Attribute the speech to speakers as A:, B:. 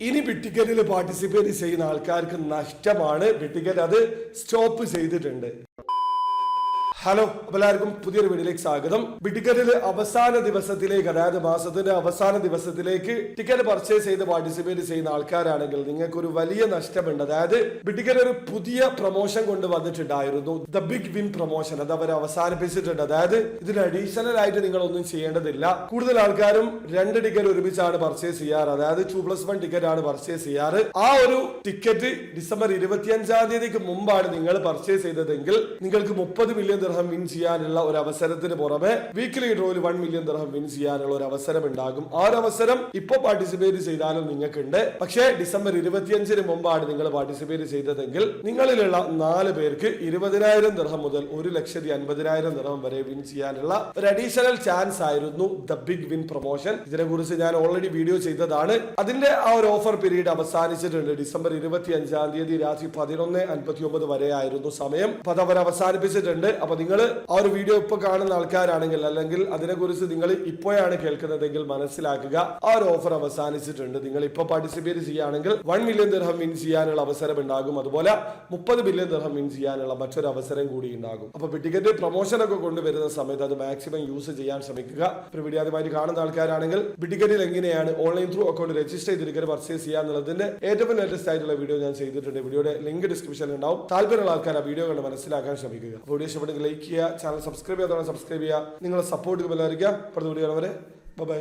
A: ഇനി ബിറ്റിക്കറ്റിൽ പാർട്ടിസിപ്പേറ്റ് ചെയ്യുന്ന ആൾക്കാർക്ക് നഷ്ടമാണ്. ബിറ്റിക്കറ്റ് അത് സ്റ്റോപ്പ് ചെയ്തിട്ടുണ്ട്. ഹലോ, എല്ലാവർക്കും പുതിയൊരു വീഡിയോയിലേക്ക് സ്വാഗതം. ബിറ്റിക്കറ്റിൽ അവസാന ദിവസത്തിലേക്ക്, അതായത് മാസത്തിന്റെ അവസാന ദിവസത്തിലേക്ക് ടിക്കറ്റ് പർച്ചേസ് ചെയ്ത് പാർട്ടിസിപ്പേറ്റ് ചെയ്യുന്ന ആൾക്കാരാണെങ്കിൽ നിങ്ങൾക്ക് ഒരു വലിയ നഷ്ടമുണ്ട്. അതായത് ബിറ്റിക്കറ്റ് ഒരു പുതിയ പ്രൊമോഷൻ കൊണ്ട് വന്നിട്ടുണ്ടായിരുന്നു, ദ ബിഗ് വിൻ പ്രൊമോഷൻ. അത് അവർ അവസാനിപ്പിച്ചിട്ടുണ്ട്. അതായത് ഇതിന് അഡീഷണൽ ആയിട്ട് നിങ്ങൾ ഒന്നും ചെയ്യേണ്ടതില്ല. കൂടുതൽ ആൾക്കാരും 2 ടിക്കറ്റ് ഒരുമിച്ചാണ് പർച്ചേസ് ചെയ്യാറ്. അതായത് 2+1 ടിക്കറ്റ് ആണ് പർച്ചേസ് ചെയ്യാറ്. ആ ഒരു ടിക്കറ്റ് ഡിസംബർ 25-ാം തീയതിക്ക് മുമ്പാണ് നിങ്ങൾ പർച്ചേസ് ചെയ്തതെങ്കിൽ നിങ്ങൾക്ക് 30 മില്യൺ വിൻ ചെയ്യാനുള്ള ഒരു അവസരത്തിന് പുറമെ വീക്കിലി ഡ്രോയിൽ 1 മില്യൺ ദിർഹം വിൻ ചെയ്യാനുള്ള ഒരു അവസരം ഉണ്ടാകും. ആ ഒരു അവസരം ഇപ്പൊ പാർട്ടിസിപ്പേറ്റ് ചെയ്താലും നിങ്ങൾക്കുണ്ട്. പക്ഷേ ഡിസംബർ 25-ന് മുമ്പാണ് നിങ്ങൾ പാർട്ടിസിപ്പേറ്റ് ചെയ്തതെങ്കിൽ നിങ്ങളിലുള്ള 4 പേർക്ക് 20,000 ദിർഹം മുതൽ 1,50,000 ദിർഹം വരെ വിൻ ചെയ്യാനുള്ള ഒരു അഡീഷണൽ ചാൻസ് ആയിരുന്നു ദ ബിഗ് വിൻ പ്രൊമോഷൻ. ഇതിനെ കുറിച്ച് ഞാൻ ഓൾറെഡി വീഡിയോ ചെയ്തതാണ്. അതിന്റെ ആ ഒരു ഓഫർ പീരീഡ് അവസാനിച്ചിട്ടുണ്ട്. ഡിസംബർ 25-ാം തീയതി രാത്രി 11:59 വരെ ആയിരുന്നു സമയം. അപ്പൊ അത് അവർ അവസാനിപ്പിച്ചിട്ടുണ്ട്. അപ്പൊ നിങ്ങൾ ആ ഒരു വീഡിയോ ഇപ്പൊ കാണുന്ന ആൾക്കാരാണെങ്കിൽ, അല്ലെങ്കിൽ അതിനെക്കുറിച്ച് നിങ്ങൾ ഇപ്പോഴാണ് കേൾക്കുന്നതെങ്കിൽ മനസ്സിലാക്കുക, ആ ഒരു ഓഫർ അവസാനിച്ചിട്ടുണ്ട്. നിങ്ങൾ ഇപ്പൊ പാർട്ടിസിപ്പേറ്റ് ചെയ്യുകയാണെങ്കിൽ 1 മില്യൺ ദിർഹം വിൻ ചെയ്യാനുള്ള അവസരം ഉണ്ടാകും. അതുപോലെ 30 ബില്യൺ ദിർഹം വിൻ ചെയ്യാനുള്ള മറ്റൊരു അവസരം കൂടി ഉണ്ടാകും. അപ്പൊ ടിക്കറ്റ് പ്രൊമോഷൻ ഒക്കെ കൊണ്ടുവരുന്ന സമയത്ത് അത് മാക്സിമം യൂസ് ചെയ്യാൻ ശ്രമിക്കുക. വീഡിയോ ആദ്യമായിട്ട് കാണുന്ന ആൾക്കാരാണെങ്കിൽ ടിക്കറ്റിൽ എങ്ങനെയാണ് ഓൺലൈൻ ത്രൂ അക്കൗണ്ട് രജിസ്റ്റർ ചെയ്ത് ടിക്കറ്റ് പർച്ചേസ് ചെയ്യാന്നുള്ളതിന്റെ ഏറ്റവും ലേറ്റസ്റ്റ് ആയിട്ടുള്ള വീഡിയോ ഞാൻ ചെയ്തിട്ടുണ്ട്. വീഡിയോയുടെ ലിങ്ക് ഡിസ്ക്രിപ്ഷനിൽ ഉണ്ടാവും. താല്പര്യമുള്ള ആൾക്കാർ ആ വീഡിയോ കണ്ട് മനസ്സിലാക്കാൻ ശ്രമിക്കുക. വീഡിയോ ഇഷ്ടപ്പെട്ടെങ്കിൽ ലൈക്ക് ചെയ്യുക, ചാനൽ സബ്സ്ക്രൈബ് ചെയ്യാത്തവരെ സബ്സ്ക്രൈബ് ചെയ്യുക. നിങ്ങളെ സപ്പോർട്ട് എല്ലാവരും. അടുത്ത വീഡിയോ വരെ ബൈ.